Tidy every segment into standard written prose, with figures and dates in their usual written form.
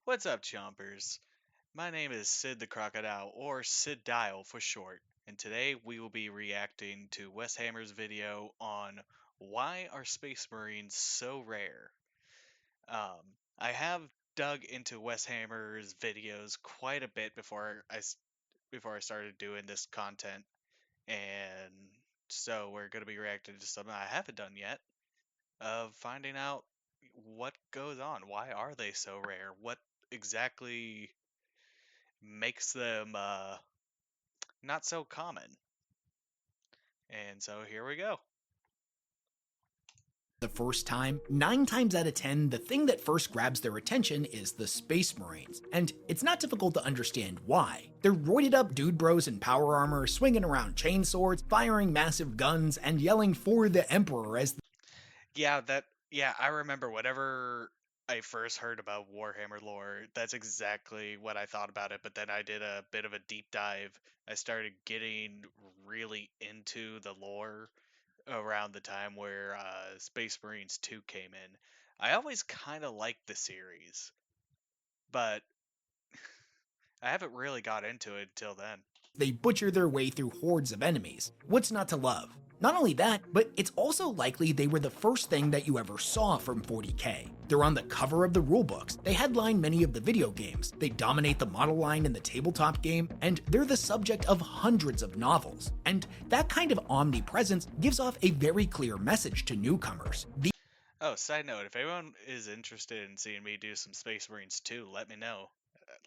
What's up, Chompers? My name is Sid the Crocodile, or Sidile for short, and today we will be reacting to WesHammer's video on why are Space Marines so rare. I have dug into WesHammer's videos quite a bit before I started doing this content, and so we're going to be reacting to something I haven't done yet, of finding out what goes on. Why are they so rare? What exactly makes them not so common. And so here we go. The first time, 9 times out of 10, the thing that first grabs their attention is the Space Marines. And it's not difficult to understand why. They're roided up dude bros in power armor, swinging around chainswords, firing massive guns, and yelling for the Emperor as Yeah, I remember whenever I first heard about Warhammer lore, that's exactly what I thought about it, but then I did a bit of a deep dive. I started getting really into the lore around the time where Space Marines 2 came in. I always kind of liked the series, but I haven't really got into it until then. they butcher their way through hordes of enemies. What's not to love? Not only that, but it's also likely they were the first thing that you ever saw from 40k. They're on the cover of the rulebooks, they headline many of the video games, they dominate the model line in the tabletop game, and they're the subject of hundreds of novels. And that kind of omnipresence gives off a very clear message to newcomers. Oh, side note, if anyone is interested in seeing me do some Space Marines too, let me know.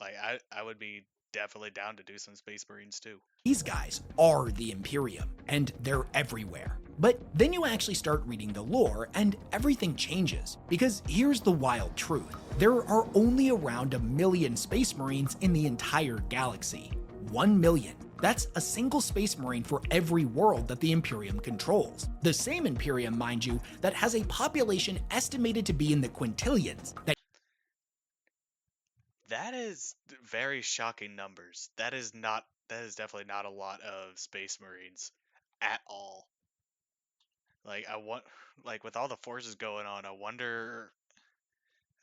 I would be definitely down to do some Space Marines too. These guys are the Imperium, and they're everywhere. But then you actually start reading the lore, and everything changes. Because here's the wild truth. There are only around 1 million Space Marines in the entire galaxy. 1 million. That's a single Space Marine for every world that the Imperium controls. The same Imperium, mind you, that has a population estimated to be in the quintillions, That is very shocking numbers. That is definitely not a lot of Space Marines at all. Like I want like with all the forces going on, I wonder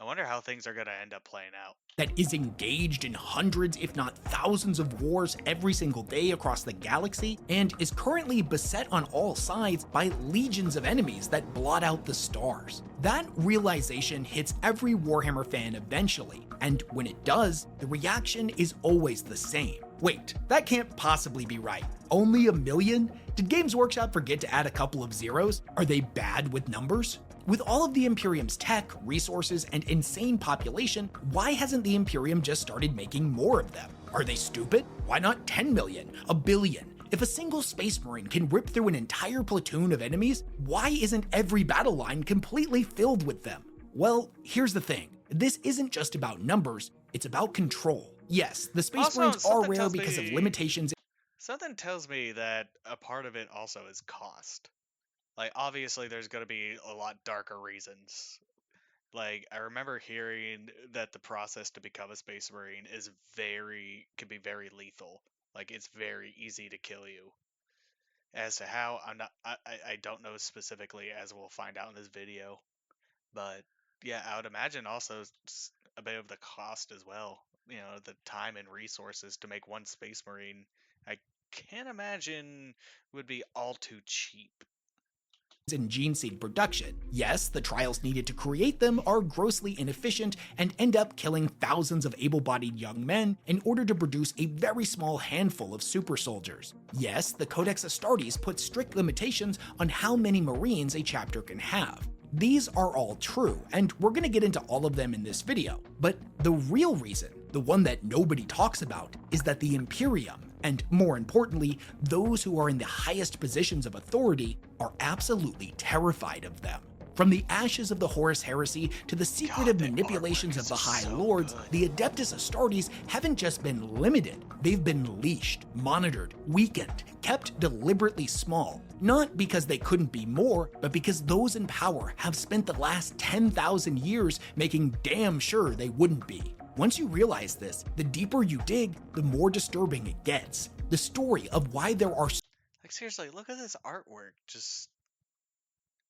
how things are going to end up playing out. that is engaged in hundreds, if not thousands, of wars every single day across the galaxy, and is currently beset on all sides by legions of enemies that blot out the stars. That realization hits every Warhammer fan eventually, and when it does, the reaction is always the same. Wait, that can't possibly be right. Only 1 million? Did Games Workshop forget to add a couple of zeros? Are they bad with numbers? With all of the Imperium's tech, resources, and insane population, why hasn't the Imperium just started making more of them? Are they stupid? Why not 10 million? 1 billion? If a single Space Marine can rip through an entire platoon of enemies, why isn't every battle line completely filled with them? Well, here's the thing. This isn't just about numbers, it's about control. Yes, the Space Also, Marines are something rare tells because of me limitations. something tells me that a part of it also is cost. Like obviously there's going to be a lot darker reasons. Like I remember hearing that the process to become a Space Marine is can be very lethal. Like it's very easy to kill you. As to how, I don't know specifically, as we'll find out in this video. But yeah, I would imagine also a bit of the cost as well. You know, the time and resources to make one Space Marine, I can't imagine would be all too cheap. In gene seed production. Yes, the trials needed to create them are grossly inefficient and end up killing thousands of able-bodied young men in order to produce a very small handful of super soldiers. Yes, the Codex Astartes puts strict limitations on how many Marines a chapter can have. These are all true, and we're going to get into all of them in this video. But the real reason, the one that nobody talks about, is that the Imperium, and more importantly, those who are in the highest positions of authority, are absolutely terrified of them. From the ashes of the Horus Heresy to the secretive manipulations of the High Lords, the Adeptus Astartes haven't just been limited, they've been leashed, monitored, weakened, kept deliberately small. Not because they couldn't be more, but because those in power have spent the last 10,000 years making damn sure they wouldn't be. Once you realize this, the deeper you dig, the more disturbing it gets. The story of why there are Like seriously, look at this artwork. Just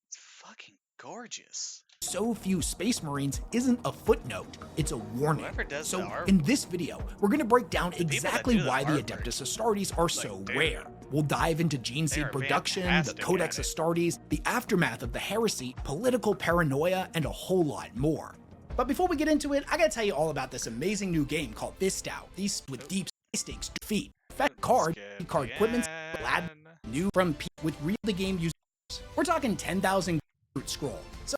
it's fucking gorgeous. so few Space Marines isn't a footnote, it's a warning. Whoever does the So, art, in this video, we're going to break down the people that exactly do the why the artwork, Adeptus Astartes are like, so dude, rare. We'll dive into they Gene Seed are production, the fantastic Codex at it. Astartes, the aftermath of the heresy, political paranoia, and a whole lot more. But before we get into it, I gotta tell you all about this amazing new game called Fistau. These with deep stakes to defeat. Effect card, Skip card the equipment, lab, end. new from with real the game users. We're talking 10,000 root scroll. So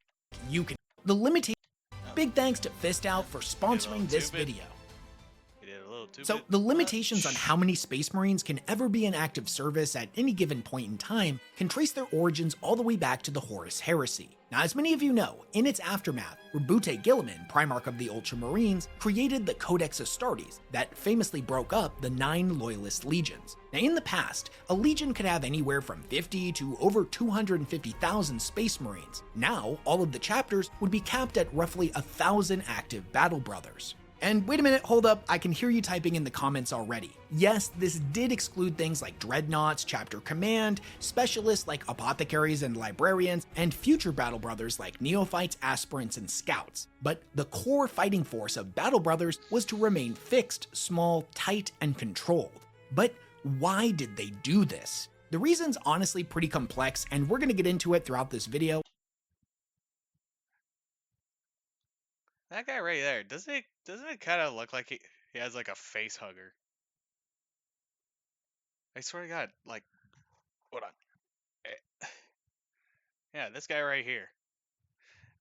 you can the limitation. Oh, Big thanks to Fistau for sponsoring this two-bit. video. We did a little too So, bit the limitations on much. how many Space Marines can ever be in active service at any given point in time can trace their origins all the way back to the Horus Heresy. Now, as many of you know, in its aftermath, Rabute Gilliman, Primarch of the Ultramarines, created the Codex Astartes that famously broke up the 9 Loyalist legions. Now, in the past, a legion could have anywhere from 50 to over 250,000 Space Marines. Now, all of the chapters would be capped at roughly 1,000 active Battle Brothers. And wait a minute, hold up, I can hear you typing in the comments already. Yes, this did exclude things like Dreadnoughts, Chapter Command, specialists like Apothecaries and Librarians, and future Battle Brothers like Neophytes, Aspirants, and Scouts. But the core fighting force of Battle Brothers was to remain fixed, small, tight, and controlled. But why did they do this? The reason's honestly pretty complex, and we're gonna get into it throughout this video. That guy right there, doesn't it kind of look like he has like a face hugger? I swear to God, like, hold on. Eh, Yeah, this guy right here.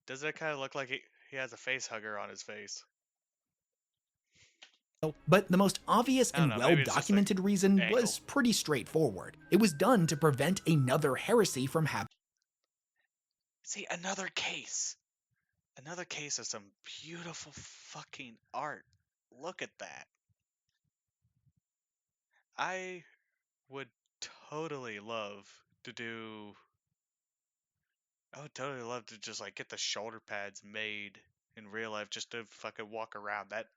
Doesn't it kind of look like he has a face hugger on his face? But the most obvious I don't and know, well maybe it's just like documented reason angle. was pretty straightforward. It was done to prevent another heresy from happening. See, another case of some beautiful fucking art. Look at that. I would totally love to do. I would totally love to just like get the shoulder pads made in real life just to fucking walk around. That,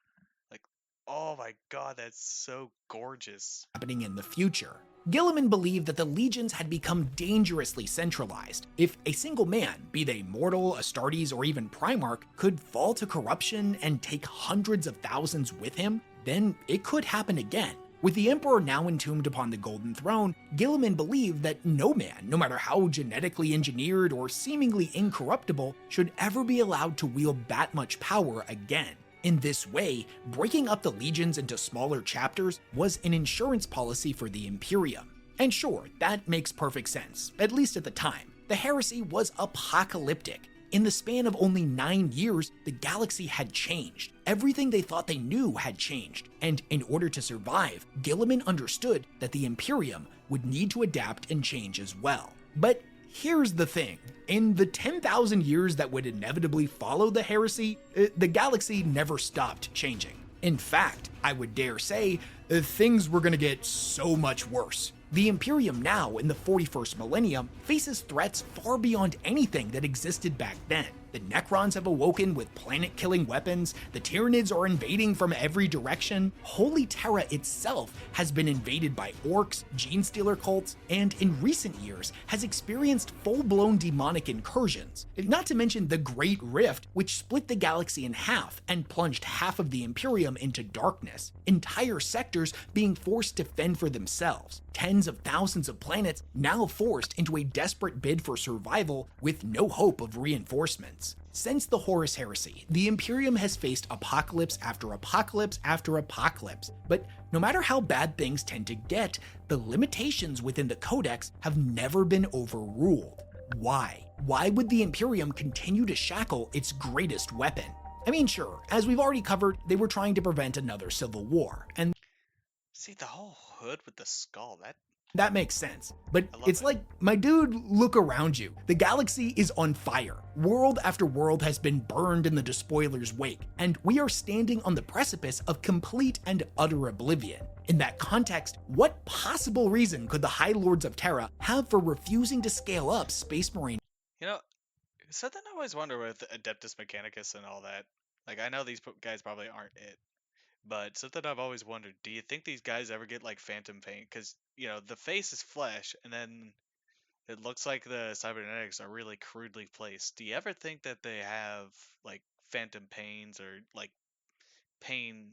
like, oh my god, that's so gorgeous. In the future. Gilliman believed that the legions had become dangerously centralized. If a single man, be they mortal, Astartes, or even Primarch, could fall to corruption and take hundreds of thousands with him, then it could happen again. With the Emperor now entombed upon the Golden Throne, Gilliman believed that no man, no matter how genetically engineered or seemingly incorruptible, should ever be allowed to wield that much power again. In this way, breaking up the legions into smaller chapters was an insurance policy for the Imperium. And sure, that makes perfect sense, at least at the time. The heresy was apocalyptic. In the span of only 9 years, the galaxy had changed. Everything they thought they knew had changed. And in order to survive, Gilliman understood that the Imperium would need to adapt and change as well. But here's the thing. In the 10,000 years that would inevitably follow the heresy, the galaxy never stopped changing. In fact, I would dare say, things were gonna get so much worse. The Imperium now, in the 41st millennium, faces threats far beyond anything that existed back then. The Necrons have awoken with planet-killing weapons, the Tyranids are invading from every direction, Holy Terra itself has been invaded by orcs, gene-stealer cults, and in recent years has experienced full-blown demonic incursions. Not to mention the Great Rift, which split the galaxy in half and plunged half of the Imperium into darkness, entire sectors being forced to fend for themselves. Tens of thousands of planets now forced into a desperate bid for survival with no hope of reinforcements. Since the Horus Heresy, the Imperium has faced apocalypse after apocalypse after apocalypse, but no matter how bad things tend to get, the limitations within the Codex have never been overruled. Why? Why would the Imperium continue to shackle its greatest weapon? I mean, sure, as we've already covered, they were trying to prevent another civil war, and See the whole hood with the skull. that makes sense. But I love it's it. like, my dude, look around you. The galaxy is on fire. World after world has been burned in the despoiler's wake, and we are standing on the precipice of complete and utter oblivion. In that context, what possible reason could the High Lords of Terra have for refusing to scale up Space Marine? You know, something I always wonder with Adeptus Mechanicus and all that. Like, I know these guys probably aren't it, but something I've always wondered: do you think these guys ever get like phantom paint? Because the face is flesh, and then it looks like the cybernetics are really crudely placed. Do you ever think that they have like phantom pains or like pain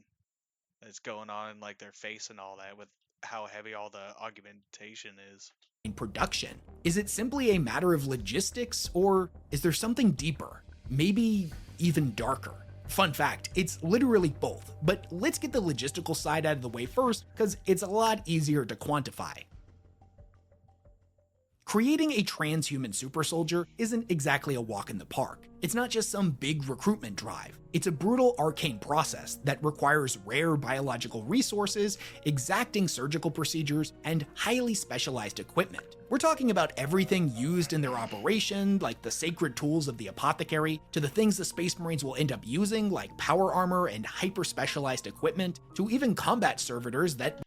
that's going on in like their face and all that with how heavy all the augmentation is? In production? Is it simply a matter of logistics, or is there something deeper? Maybe even darker? Fun fact, it's literally both, but let's get the logistical side out of the way first, because it's a lot easier to quantify. Creating a transhuman super soldier isn't exactly a walk in the park. It's not just some big recruitment drive. It's a brutal arcane process that requires rare biological resources, exacting surgical procedures, and highly specialized equipment. We're talking about everything used in their operation, like the sacred tools of the apothecary, to the things the Space Marines will end up using, like power armor and hyper-specialized equipment, to even combat servitors that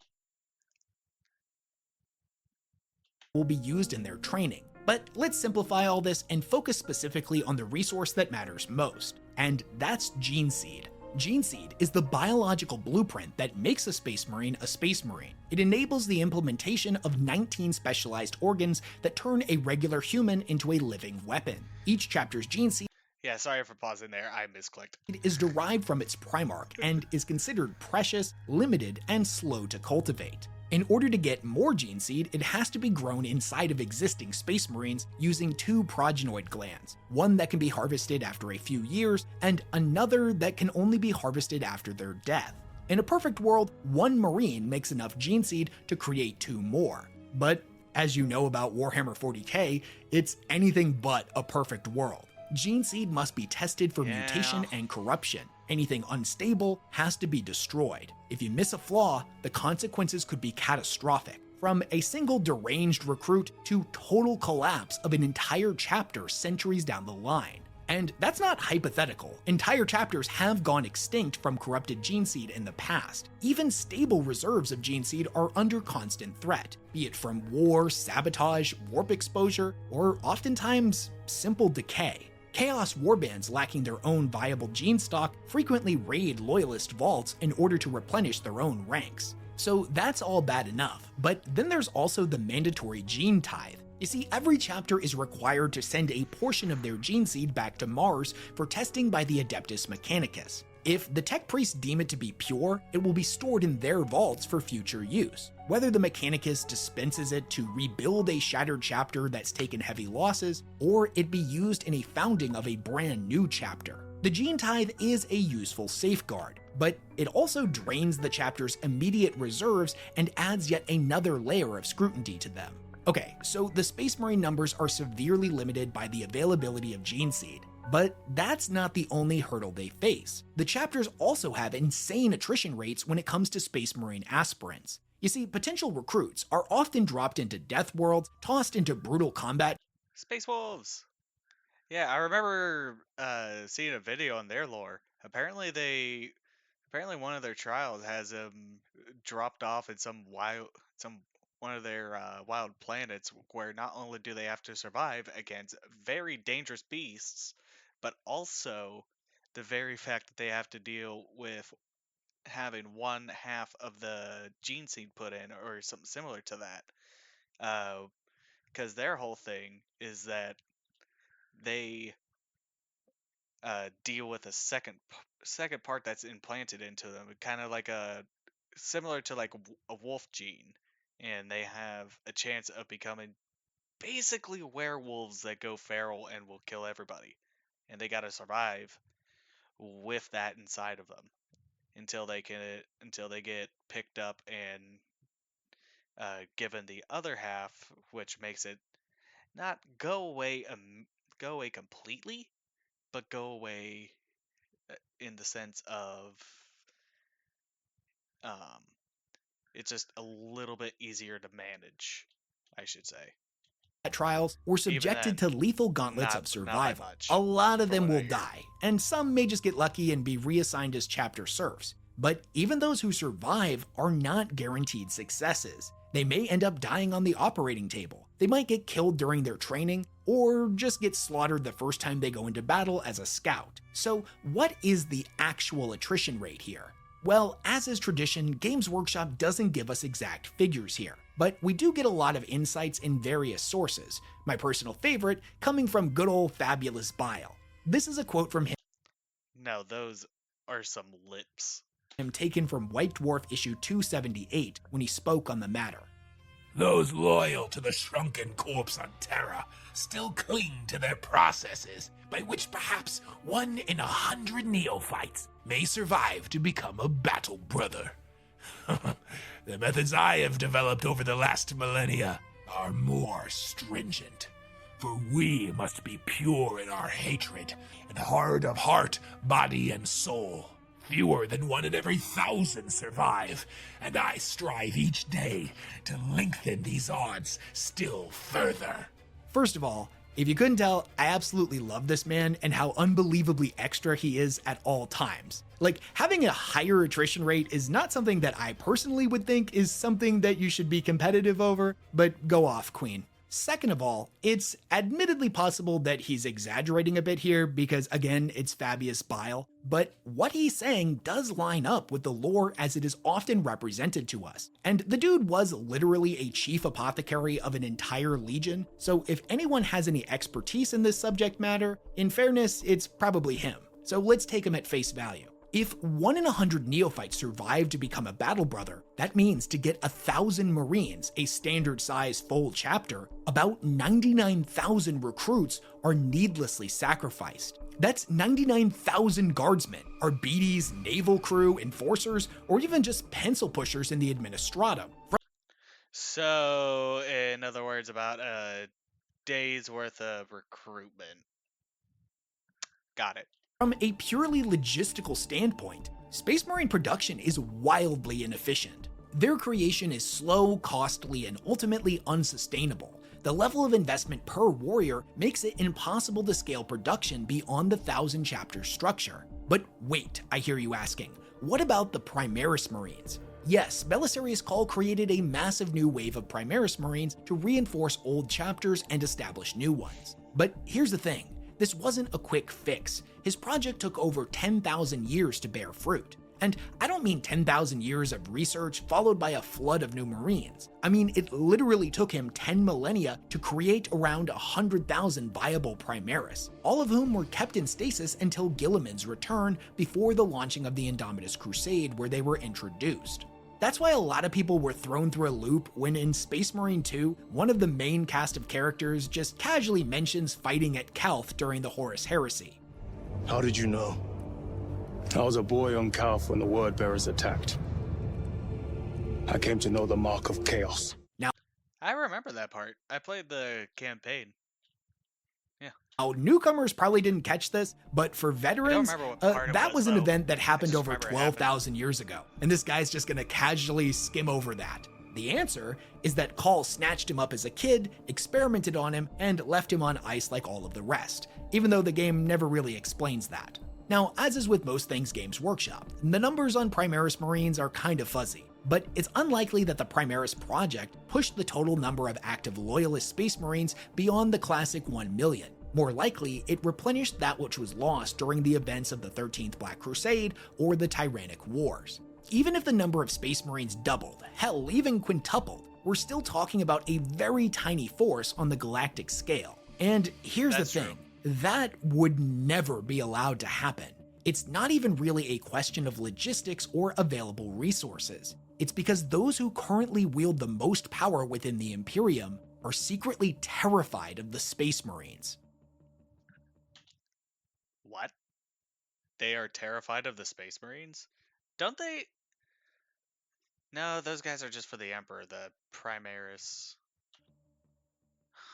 will be used in their training. But let's simplify all this and focus specifically on the resource that matters most, and that's Gene Seed. Gene Seed is the biological blueprint that makes a Space Marine a Space Marine. It enables the implementation of 19 specialized organs that turn a regular human into a living weapon. Each chapter's Gene Seed Yeah, sorry for pausing there. I misclicked. is derived from its Primarch and is considered precious, limited, and slow to cultivate. In order to get more Gene Seed, it has to be grown inside of existing Space Marines using two progenoid glands, one that can be harvested after a few years, and another that can only be harvested after their death. In a perfect world, one Marine makes enough Gene Seed to create two more. But as you know about Warhammer 40k, it's anything but a perfect world. Gene Seed must be tested for mutation and corruption. Anything unstable has to be destroyed. If you miss a flaw, the consequences could be catastrophic. From a single deranged recruit to total collapse of an entire chapter centuries down the line. And that's not hypothetical. Entire chapters have gone extinct from corrupted Gene Seed in the past. Even stable reserves of Gene Seed are under constant threat, be it from war, sabotage, warp exposure, or oftentimes simple decay. Chaos warbands lacking their own viable gene stock frequently raid loyalist vaults in order to replenish their own ranks. So that's all bad enough, but then there's also the mandatory gene tithe. You see, every chapter is required to send a portion of their Gene Seed back to Mars for testing by the Adeptus Mechanicus. If the tech priests deem it to be pure, it will be stored in their vaults for future use. Whether the Mechanicus dispenses it to rebuild a shattered chapter that's taken heavy losses, or it be used in a founding of a brand new chapter. The Gene Tithe is a useful safeguard, but it also drains the chapter's immediate reserves and adds yet another layer of scrutiny to them. Okay, so the Space Marine numbers are severely limited by the availability of Gene Seed. But that's not the only hurdle they face. The chapters also have insane attrition rates when it comes to Space Marine aspirants. You see, potential recruits are often dropped into death worlds, tossed into brutal combat. Space Wolves! Yeah, I remember seeing a video on their lore. Apparently one of their trials has dropped off in some one of their wild planets where not only do they have to survive against very dangerous beasts, but also the very fact that they have to deal with having one half of the gene seed put in or something similar to that. Because their whole thing is that they deal with a second part that's implanted into them, kind of like a similar to like a wolf gene, and they have a chance of becoming basically werewolves that go feral and will kill everybody, and they got to survive with that inside of them until they get picked up and given the other half, which makes it not go away completely, but go away in the sense of um, it's just a little bit easier to manage, I should say. Trials were Even subjected then, to lethal gauntlets not of not by survival. much, A lot of from them what I will hear. die, and some may just get lucky and be reassigned as chapter serfs. But even those who survive are not guaranteed successes. They may end up dying on the operating table. They might get killed during their training, or just get slaughtered the first time they go into battle as a scout. So what is the actual attrition rate here? Well, as is tradition, Games Workshop doesn't give us exact figures here. But we do get a lot of insights in various sources, my personal favorite coming from good old Fabulous Bile. This is a quote from No, those are some lips. him taken from White Dwarf issue 278 when he spoke on the matter. Those loyal to the shrunken corpse on Terra still cling to their processes, by which perhaps 1 in 100 neophytes may survive to become a battle brother. The methods I have developed over the last millennia are more stringent, for we must be pure in our hatred and hard of heart, body, and soul. Fewer than 1 in every 1,000 survive, and I strive each day to lengthen these odds still further. First of all, if you couldn't tell, I absolutely love this man and how unbelievably extra he is at all times. Like, having a higher attrition rate is not something that I personally would think is something that you should be competitive over, but go off, Queen. Second of all, it's admittedly possible that he's exaggerating a bit here because, again, it's Fabulous Bile, but what he's saying does line up with the lore as it is often represented to us. And the dude was literally a chief apothecary of an entire legion, so if anyone has any expertise in this subject matter, in fairness, it's probably him. So let's take him at face value. If 1 in 100 neophytes survive to become a battle brother, that means to get 1,000 Marines, a standard size full chapter, about 99,000 recruits are needlessly sacrificed. That's 99,000 guardsmen, Arbites, naval crew, enforcers, or even just pencil pushers in the administratum. So, in other words, about a day's worth of recruitment. Got it. From a purely logistical standpoint, Space Marine production is wildly inefficient. Their creation is slow, costly, and ultimately unsustainable. The level of investment per warrior makes it impossible to scale production beyond the 1,000 chapter structure. But wait, I hear you asking, what about the Primaris Marines? Yes, Belisarius Cawl created a massive new wave of Primaris Marines to reinforce old chapters and establish new ones. But here's the thing. This wasn't a quick fix. His project took over 10,000 years to bear fruit. And I don't mean 10,000 years of research followed by a flood of new Marines. I mean, it literally took him 10 millennia to create around 100,000 viable Primaris, all of whom were kept in stasis until Guilliman's return before the launching of the Indomitus Crusade, where they were introduced. That's why a lot of people were thrown through a loop when in Space Marine 2, one of the main cast of characters just casually mentions fighting at Calth during the Horus Heresy. How did you know? I was a boy on Calth when the Word Bearers attacked. I came to know the mark of chaos. I remember that part. I played the campaign. Now, newcomers probably didn't catch this, but for veterans, remember what part it that was an though. event that happened just over remember it 12,000 years ago, and this guy's just gonna casually skim over that. The answer is that Cawl snatched him up as a kid, experimented on him, and left him on ice like all of the rest, even though the game never really explains that. Now, as is with most things Games Workshop, the numbers on Primaris Marines are kind of fuzzy, but it's unlikely that the Primaris project pushed the total number of active Loyalist Space Marines beyond the classic 1 million. More likely, it replenished that which was lost during the events of the 13th Black Crusade or the Tyrannic Wars. Even if the number of Space Marines doubled, hell, even quintupled, we're still talking about a very tiny force on the galactic scale. And here's That's the thing, that would never be allowed to happen. It's not even really a question of logistics or available resources. It's because those who currently wield the most power within the Imperium are secretly terrified of the Space Marines. What? They are terrified of the Space Marines? Don't they? No, those guys are just for the Emperor, the Primaris.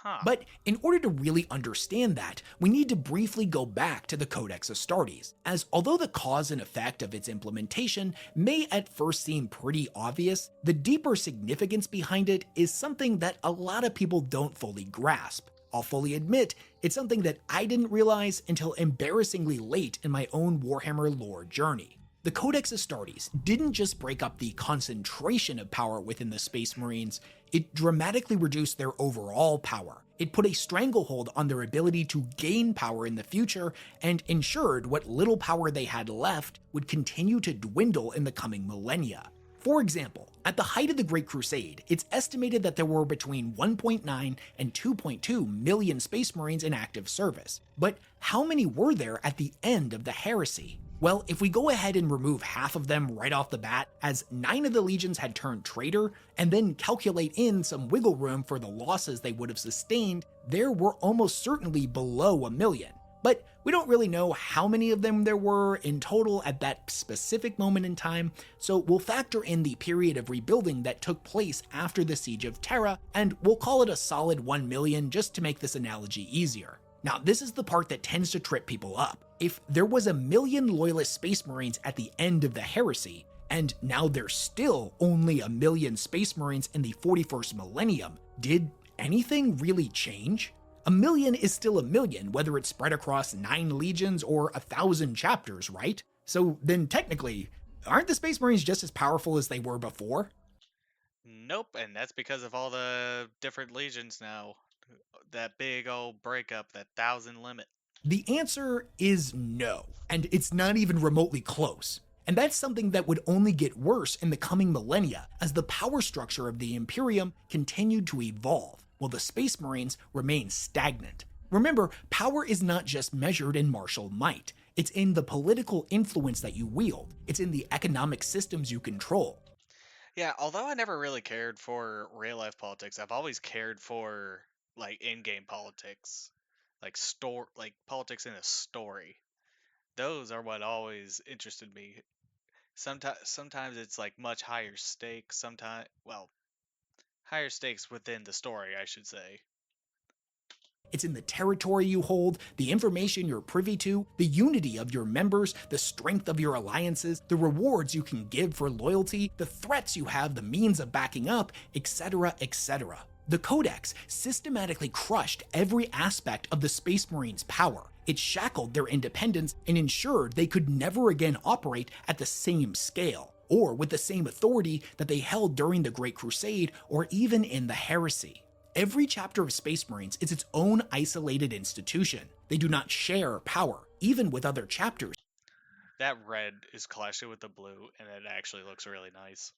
Huh. But in order to really understand that, we need to briefly go back to the Codex Astartes, as although the cause and effect of its implementation may at first seem pretty obvious, the deeper significance behind it is something that a lot of people don't fully grasp. I'll fully admit, it's something that I didn't realize until embarrassingly late in my own Warhammer lore journey. The Codex Astartes didn't just break up the concentration of power within the Space Marines, it dramatically reduced their overall power. It put a stranglehold on their ability to gain power in the future and ensured what little power they had left would continue to dwindle in the coming millennia. For example, at the height of the Great Crusade, it's estimated that there were between 1.9 and 2.2 million Space Marines in active service. But how many were there at the end of the heresy? Well, if we go ahead and remove half of them right off the bat, as 9 of the legions had turned traitor, and then calculate in some wiggle room for the losses they would have sustained, there were almost certainly below a million. But we don't really know how many of them there were in total at that specific moment in time, so we'll factor in the period of rebuilding that took place after the Siege of Terra, and we'll call it a solid 1 million just to make this analogy easier. Now, this is the part that tends to trip people up. If there was 1 million loyalist Space Marines at the end of the heresy, and now there's still only 1 million Space Marines in the 41st millennium, did anything really change? 1 million is still 1 million, whether it's spread across 9 legions or 1,000 chapters, right? So then technically, aren't the Space Marines just as powerful as they were before? Nope, and that's because of all the different legions now. That big old breakup, that 1,000 limit. The answer is no, and it's not even remotely close. And that's something that would only get worse in the coming millennia as the power structure of the Imperium continued to evolve, while the Space Marines remain stagnant. Remember, power is not just measured in martial might. It's in the political influence that you wield. It's in the economic systems you control. Yeah, although I never really cared for real life politics, I've always cared for like in-game politics, like politics in a story. Those are what always interested me. Sometimes it's like much higher stakes, sometimes higher stakes within the story, I should say. It's in the territory you hold, the information you're privy to, the unity of your members, the strength of your alliances, the rewards you can give for loyalty, the threats you have the means of backing up, etc., etc. The Codex systematically crushed every aspect of the Space Marines' power. It shackled their independence and ensured they could never again operate at the same scale, or with the same authority that they held during the Great Crusade or even in the Heresy. Every chapter of Space Marines is its own isolated institution. They do not share power, even with other chapters That red is clashing with the blue, and it actually looks really nice.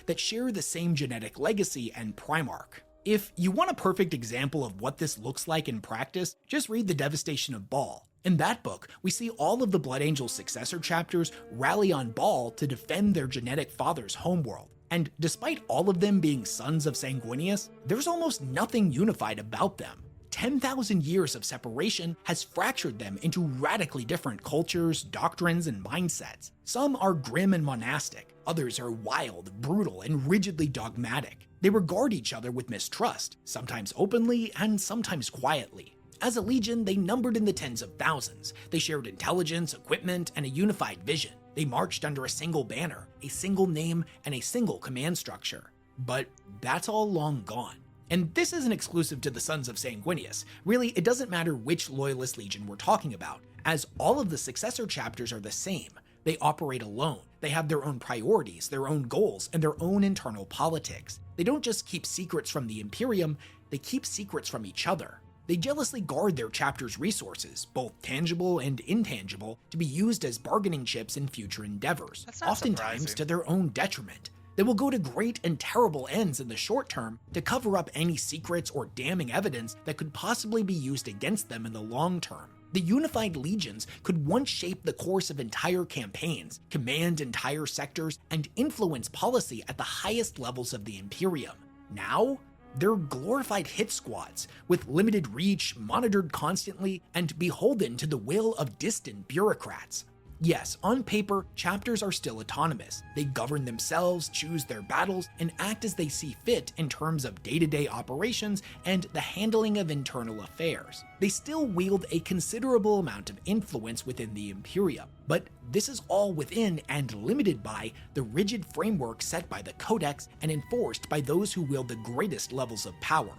that share the same genetic legacy and Primarch. If you want a perfect example of what this looks like in practice, just read The Devastation of Baal. In that book, we see all of the Blood Angel's successor chapters rally on Baal to defend their genetic father's homeworld. And despite all of them being sons of Sanguinius, there's almost nothing unified about them. 10,000 years of separation has fractured them into radically different cultures, doctrines, and mindsets. Some are grim and monastic, others are wild, brutal, and rigidly dogmatic. They regard each other with mistrust, sometimes openly and sometimes quietly. As a legion, they numbered in the tens of thousands. They shared intelligence, equipment, and a unified vision. They marched under a single banner, a single name, and a single command structure. But that's all long gone. And this isn't exclusive to the Sons of Sanguinius. Really, it doesn't matter which Loyalist Legion we're talking about, as all of the successor chapters are the same. They operate alone. They have their own priorities, their own goals, and their own internal politics. They don't just keep secrets from the Imperium, they keep secrets from each other. They jealously guard their chapter's resources, both tangible and intangible, to be used as bargaining chips in future endeavors, That's not oftentimes surprising. to their own detriment. They will go to great and terrible ends in the short term to cover up any secrets or damning evidence that could possibly be used against them in the long term. The unified legions could once shape the course of entire campaigns, command entire sectors, and influence policy at the highest levels of the Imperium. Now, they're glorified hit squads, with limited reach, monitored constantly, and beholden to the will of distant bureaucrats. Yes, on paper, chapters are still autonomous. They govern themselves, choose their battles, and act as they see fit in terms of day-to-day operations and the handling of internal affairs. They still wield a considerable amount of influence within the Imperium, but this is all within and limited by the rigid framework set by the Codex and enforced by those who wield the greatest levels of power.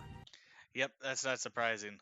Yep, that's not surprising.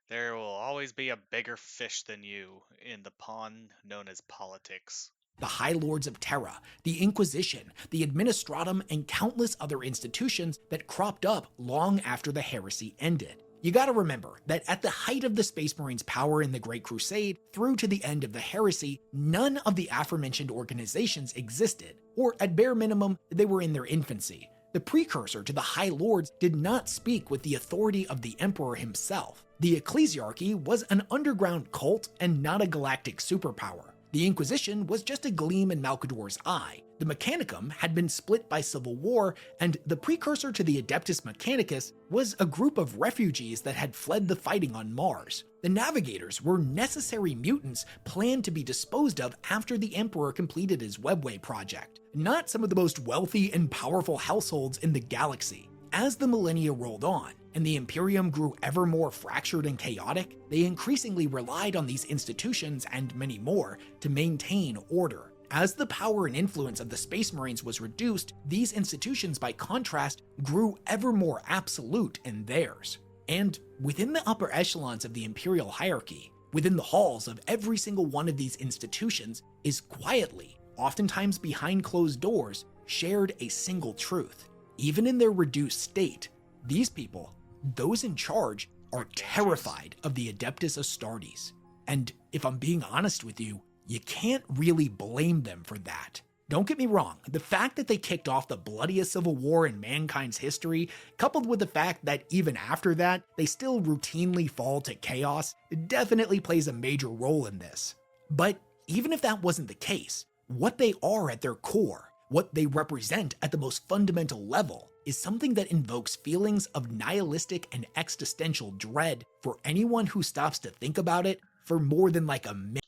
There will always be a bigger fish than you in the pond known as politics. The High Lords of Terra, the Inquisition, the Administratum, and countless other institutions that cropped up long after the heresy ended. You gotta remember that at the height of the Space Marines' power in the Great Crusade, through to the end of the Heresy, none of the aforementioned organizations existed, or at bare minimum, they were in their infancy. The precursor to the High Lords did not speak with the authority of the Emperor himself. The Ecclesiarchy was an underground cult and not a galactic superpower. The Inquisition was just a gleam in Malcador's eye. The Mechanicum had been split by civil war, and the precursor to the Adeptus Mechanicus was a group of refugees that had fled the fighting on Mars. The Navigators were necessary mutants planned to be disposed of after the Emperor completed his Webway project, not some of the most wealthy and powerful households in the galaxy. As the millennia rolled on, and the Imperium grew ever more fractured and chaotic, they increasingly relied on these institutions and many more to maintain order. As the power and influence of the Space Marines was reduced, these institutions by contrast grew ever more absolute in theirs. And within the upper echelons of the Imperial hierarchy, within the halls of every single one of these institutions, is quietly, oftentimes behind closed doors, shared a single truth. Even in their reduced state, these people, those in charge, are terrified of the Adeptus Astartes. And if I'm being honest with you, you can't really blame them for that. Don't get me wrong, the fact that they kicked off the bloodiest civil war in mankind's history, coupled with the fact that even after that, they still routinely fall to chaos, definitely plays a major role in this. But even if that wasn't the case, what they are at their core, what they represent at the most fundamental level, is something that invokes feelings of nihilistic and existential dread for anyone who stops to think about it for more than like a minute.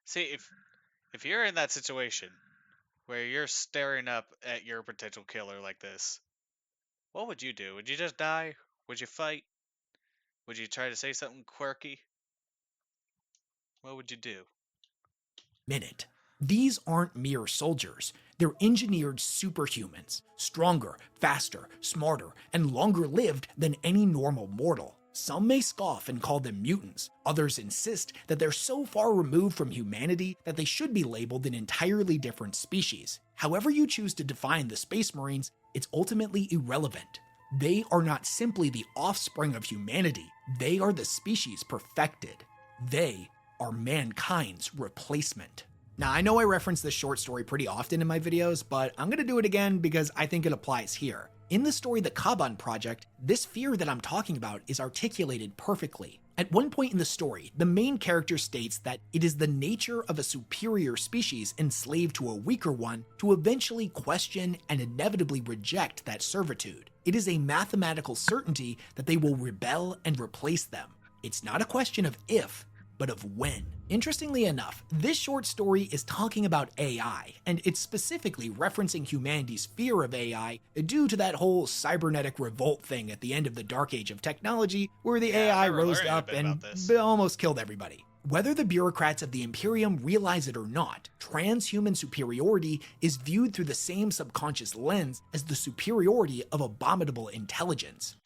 See, if you're in that situation where you're staring up at your potential killer like this, what would you do? Would you just die? Would you fight? Would you try to say something quirky? What would you do? These aren't mere soldiers. They're engineered superhumans, stronger, faster, smarter, and longer lived than any normal mortal. Some may scoff and call them mutants. Others insist that they're so far removed from humanity that they should be labeled an entirely different species. However you choose to define the Space Marines, it's ultimately irrelevant. They are not simply the offspring of humanity. They are the species perfected. They are mankind's replacement. Now, I know I reference this short story pretty often in my videos, but I'm gonna do it again because I think it applies here. In the story The Kaban Project, this fear that I'm talking about is articulated perfectly. At one point in the story, the main character states that it is the nature of a superior species enslaved to a weaker one to eventually question and inevitably reject that servitude. It is a mathematical certainty that they will rebel and replace them. It's not a question of if, but of when. Interestingly enough, this short story is talking about AI, and it's specifically referencing humanity's fear of AI due to that whole cybernetic revolt thing at the end of the Dark Age of technology, where the AI rose up and almost killed everybody. Whether the bureaucrats of the Imperium realize it or not, transhuman superiority is viewed through the same subconscious lens as the superiority of abominable intelligence.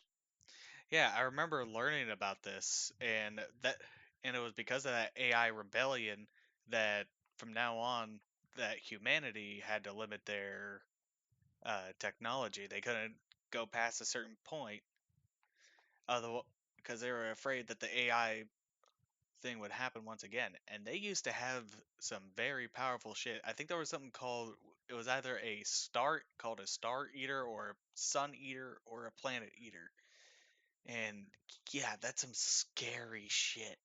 Yeah, I remember learning about this, and it was because of that AI rebellion that from now on that humanity had to limit their technology. They couldn't go past a certain point, other because they were afraid that the AI thing would happen once again. And they used to have some very powerful shit. I think there was something called it was either called a star eater or a sun eater or a planet eater. And yeah, that's some scary shit.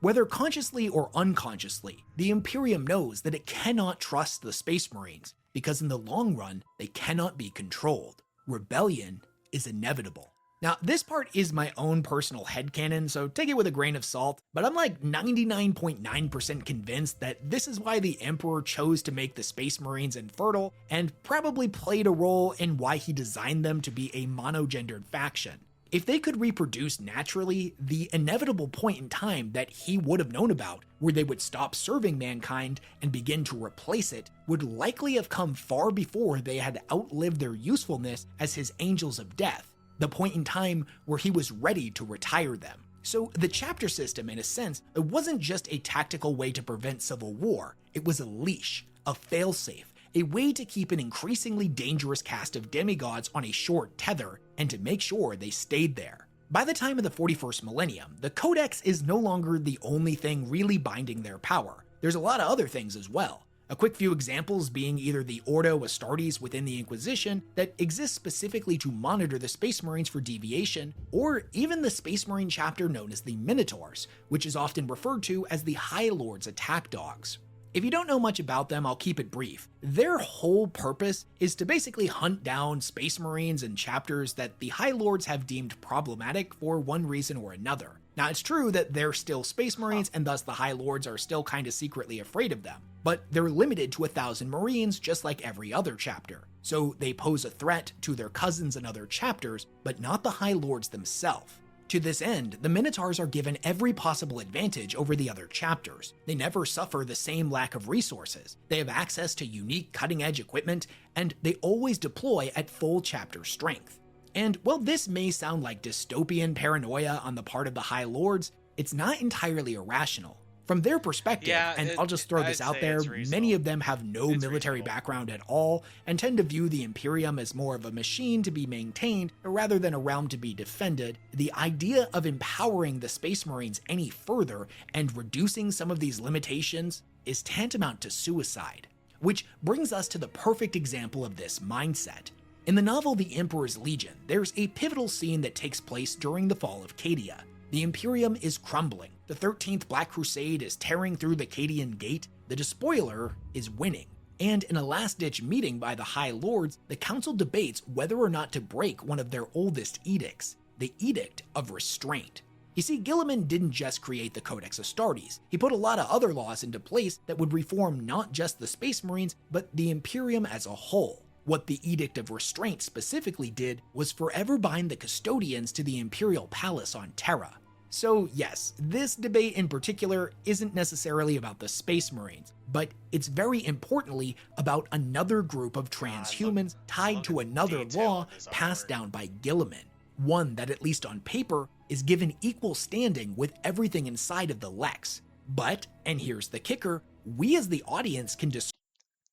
Whether consciously or unconsciously, the Imperium knows that it cannot trust the Space Marines, because in the long run, they cannot be controlled. Rebellion is inevitable. Now, this part is my own personal headcanon, so take it with a grain of salt, but I'm like 99.9% convinced that this is why the Emperor chose to make the Space Marines infertile, and probably played a role in why he designed them to be a monogendered faction. If they could reproduce naturally, the inevitable point in time that he would have known about, where they would stop serving mankind and begin to replace it, would likely have come far before they had outlived their usefulness as his angels of death, the point in time where he was ready to retire them. So the chapter system, in a sense, it wasn't just a tactical way to prevent civil war, it was a leash, a failsafe, a way to keep an increasingly dangerous cast of demigods on a short tether and to make sure they stayed there. By the time of the 41st millennium, the Codex is no longer the only thing really binding their power. There's a lot of other things as well. A quick few examples being either the Ordo Astartes within the Inquisition that exists specifically to monitor the Space Marines for deviation, or even the Space Marine chapter known as the Minotaurs, which is often referred to as the High Lord's attack dogs. If you don't know much about them, I'll keep it brief. Their whole purpose is to basically hunt down Space Marines and chapters that the High Lords have deemed problematic for one reason or another. Now, it's true that they're still Space Marines and thus the High Lords are still kinda secretly afraid of them, but they're limited to 1,000 Marines just like every other chapter. So they pose a threat to their cousins and other chapters, but not the High Lords themselves. To this end, the Minotaurs are given every possible advantage over the other chapters. They never suffer the same lack of resources. They have access to unique cutting-edge equipment, and they always deploy at full chapter strength. And while this may sound like dystopian paranoia on the part of the High Lords, it's not entirely irrational. From their perspective, I'll just throw this out there, many of them have no military background at all and tend to view the Imperium as more of a machine to be maintained rather than a realm to be defended. The idea of empowering the Space Marines any further and reducing some of these limitations is tantamount to suicide. Which brings us to the perfect example of this mindset. In the novel The Emperor's Legion, there's a pivotal scene that takes place during the fall of Cadia. The Imperium is crumbling, the 13th Black Crusade is tearing through the Cadian Gate, the Despoiler is winning, and in a last-ditch meeting by the High Lords, the Council debates whether or not to break one of their oldest edicts, the Edict of Restraint. You see, Guilliman didn't just create the Codex Astartes, he put a lot of other laws into place that would reform not just the Space Marines, but the Imperium as a whole. What the Edict of Restraint specifically did was forever bind the custodians to the Imperial Palace on Terra. So yes, this debate in particular isn't necessarily about the Space Marines, but it's very importantly about another group of transhumans tied to another law passed down by Guilliman, one that at least on paper is given equal standing with everything inside of the Lex. But, and here's the kicker, we as the audience can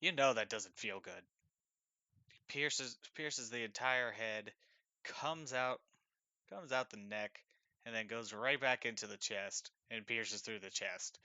You know that doesn't feel good. Pierces the entire head, comes out the neck, and then goes right back into the chest and pierces through the chest.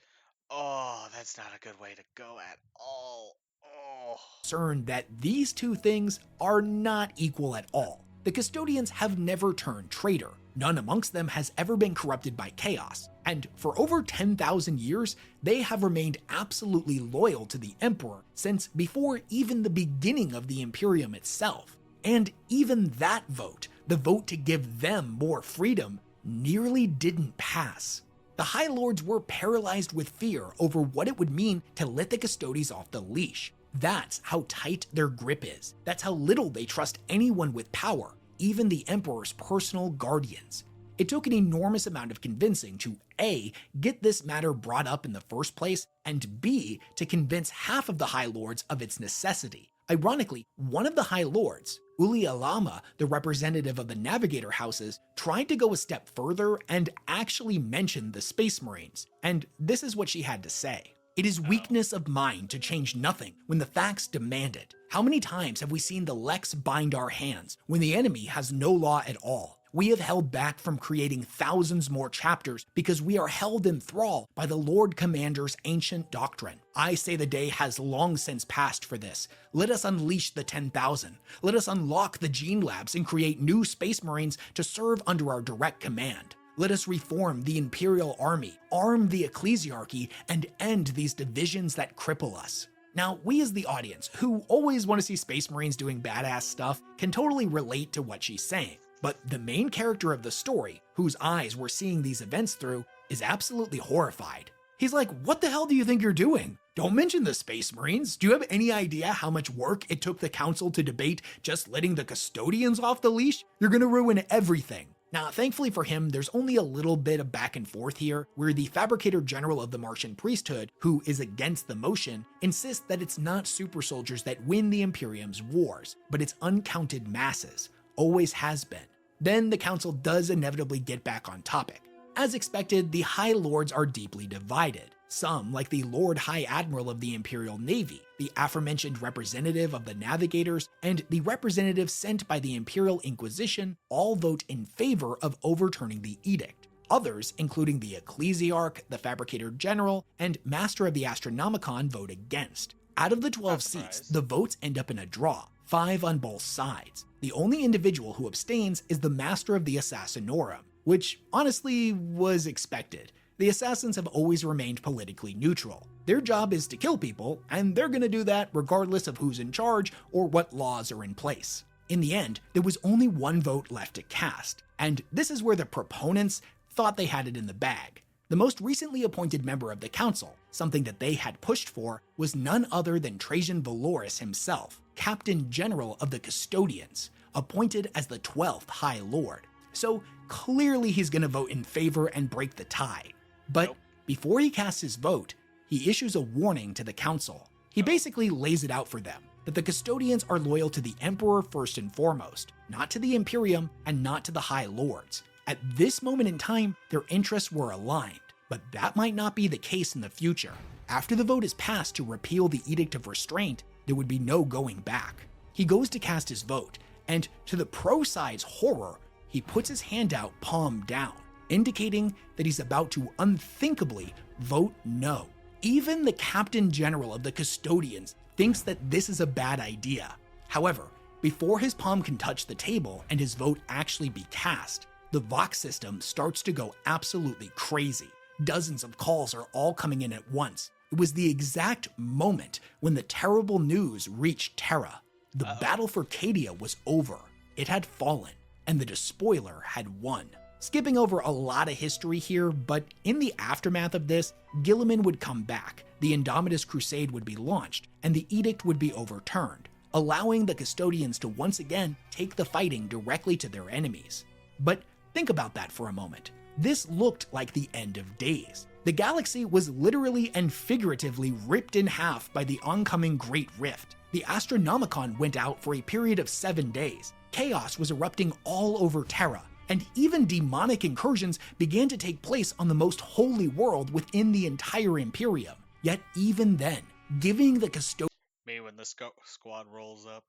Oh, that's not a good way to go at all. Oh. Concerned that these two things are not equal at all. The custodians have never turned traitor. None amongst them has ever been corrupted by chaos. And for over 10,000 years, they have remained absolutely loyal to the Emperor since before even the beginning of the Imperium itself. And even that vote, the vote to give them more freedom, nearly didn't pass. The High Lords were paralyzed with fear over what it would mean to let the Custodes off the leash. That's how tight their grip is. That's how little they trust anyone with power, even the Emperor's personal guardians. It took an enormous amount of convincing to A, get this matter brought up in the first place, and B, to convince half of the High Lords of its necessity. Ironically, one of the High Lords, Uli Alama, the representative of the Navigator houses, tried to go a step further and actually mentioned the Space Marines, and this is what she had to say. It is weakness of mind to change nothing when the facts demand it. How many times have we seen the Lex bind our hands when the enemy has no law at all? We have held back from creating thousands more chapters because we are held in thrall by the Lord Commander's ancient doctrine. I say the day has long since passed for this. Let us unleash the 10,000. Let us unlock the gene labs and create new Space Marines to serve under our direct command. Let us reform the Imperial Army, arm the Ecclesiarchy, and end these divisions that cripple us. Now, we as the audience, who always want to see Space Marines doing badass stuff, can totally relate to what she's saying. But the main character of the story, whose eyes we're seeing these events through, is absolutely horrified. He's like, what the hell do you think you're doing? Don't mention the Space Marines. Do you have any idea how much work it took the Council to debate just letting the custodians off the leash? You're gonna ruin everything. Now, thankfully for him, there's only a little bit of back and forth here, where the Fabricator General of the Martian priesthood, who is against the motion, insists that it's not super soldiers that win the Imperium's wars, but it's uncounted masses. Always has been. Then the Council does inevitably get back on topic. As expected, the High Lords are deeply divided. Some, like the Lord High Admiral of the Imperial Navy, the aforementioned representative of the navigators, and the representative sent by the Imperial Inquisition, all vote in favor of overturning the edict. Others, including the Ecclesiarch, the Fabricator General, and Master of the Astronomicon, vote against. Out of the 12 seats, the votes end up in a draw, 5 on both sides. The only individual who abstains is the Master of the Assassinorum, which honestly was expected. The assassins have always remained politically neutral. Their job is to kill people, and they're gonna do that regardless of who's in charge or what laws are in place. In the end, there was only one vote left to cast, and this is where the proponents thought they had it in the bag. The most recently appointed member of the council, something that they had pushed for, was none other than Trajan Valoris himself, Captain General of the Custodians, appointed as the 12th High Lord. So clearly he's gonna vote in favor and break the tie. But before he casts his vote, he issues a warning to the council. He basically lays it out for them, that the Custodians are loyal to the Emperor first and foremost, not to the Imperium and not to the High Lords. At this moment in time, their interests were aligned, but that might not be the case in the future. After the vote is passed to repeal the Edict of Restraint, there would be no going back. He goes to cast his vote, and to the pro side's horror, he puts his hand out palm down, indicating that he's about to unthinkably vote no. Even the Captain General of the Custodians thinks that this is a bad idea. However, before his palm can touch the table and his vote actually be cast, the Vox system starts to go absolutely crazy. Dozens of calls are all coming in at once. It was the exact moment when the terrible news reached Terra. The battle for Cadia was over. It had fallen, and the Despoiler had won. Skipping over a lot of history here, but in the aftermath of this, Guilliman would come back, the Indomitus Crusade would be launched, and the edict would be overturned, allowing the Custodians to once again take the fighting directly to their enemies. But think about that for a moment. This looked like the end of days. The galaxy was literally and figuratively ripped in half by the oncoming Great Rift. The Astronomicon went out for a period of 7 days. Chaos was erupting all over Terra, and even demonic incursions began to take place on the most holy world within the entire Imperium. Yet even then, giving the Me when the squad rolls up.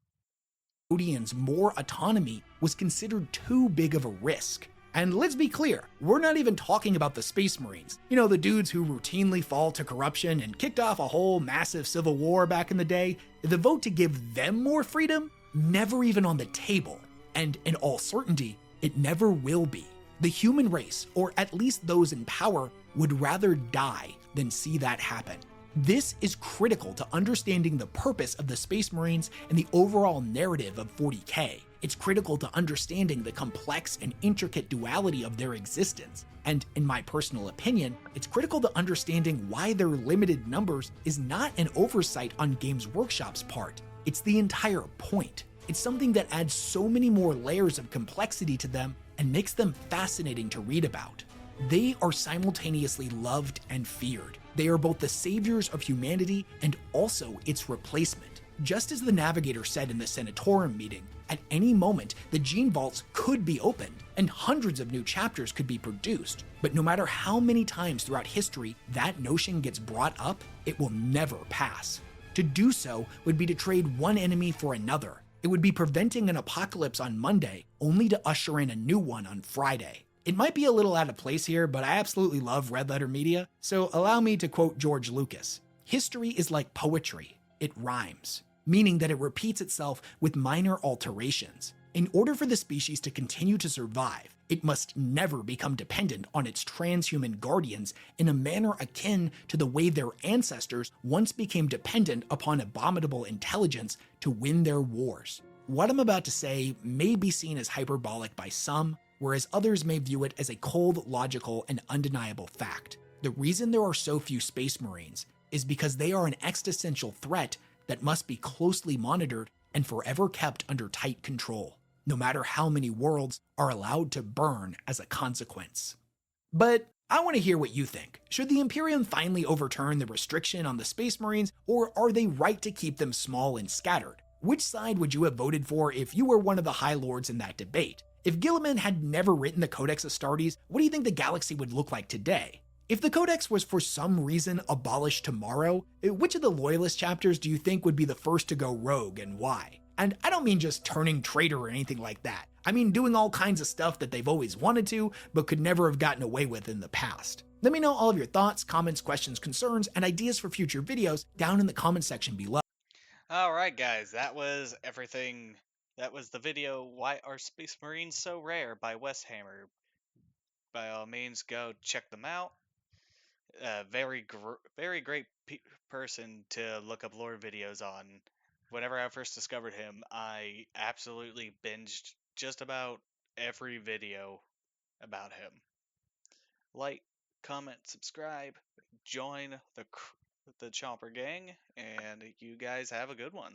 Custodians more autonomy was considered too big of a risk. And let's be clear, we're not even talking about the Space Marines. You know, the dudes who routinely fall to corruption and kicked off a whole massive civil war back in the day. The vote to give them more freedom, never even on the table. And in all certainty, it never will be. The human race, or at least those in power, would rather die than see that happen. This is critical to understanding the purpose of the Space Marines and the overall narrative of 40K. It's critical to understanding the complex and intricate duality of their existence. And in my personal opinion, it's critical to understanding why their limited numbers is not an oversight on Games Workshop's part. It's the entire point. It's something that adds so many more layers of complexity to them and makes them fascinating to read about. They are simultaneously loved and feared. They are both the saviors of humanity and also its replacement. Just as the Navigator said in the Senatorum meeting, at any moment the gene vaults could be opened and hundreds of new chapters could be produced. But no matter how many times throughout history that notion gets brought up, it will never pass. To do so would be to trade one enemy for another. It would be preventing an apocalypse on Monday, only to usher in a new one on Friday. It might be a little out of place here, but I absolutely love Red Letter Media, so allow me to quote George Lucas. History is like poetry. It rhymes, meaning that it repeats itself with minor alterations. In order for the species to continue to survive, it must never become dependent on its transhuman guardians in a manner akin to the way their ancestors once became dependent upon abominable intelligence to win their wars. What I'm about to say may be seen as hyperbolic by some, whereas others may view it as a cold, logical, and undeniable fact. The reason there are so few Space Marines is because they are an existential threat that must be closely monitored and forever kept under tight control, no matter how many worlds are allowed to burn as a consequence. But I want to hear what you think. Should the Imperium finally overturn the restriction on the Space Marines, or are they right to keep them small and scattered? Which side would you have voted for if you were one of the High Lords in that debate? If Guilliman had never written the Codex Astartes, what do you think the galaxy would look like today? If the Codex was for some reason abolished tomorrow, which of the Loyalist chapters do you think would be the first to go rogue and why? And I don't mean just turning traitor or anything like that. I mean doing all kinds of stuff that they've always wanted to, but could never have gotten away with in the past. Let me know all of your thoughts, comments, questions, concerns, and ideas for future videos down in the comment section below. Alright, guys, that was everything. That was the video, Why Are Space Marines So Rare by WesHammer. By all means, go check them out. Very great person to look up lore videos on. Whenever I first discovered him, I absolutely binged just about every video about him. Like, comment, subscribe, join the Chomper gang, and you guys have a good one.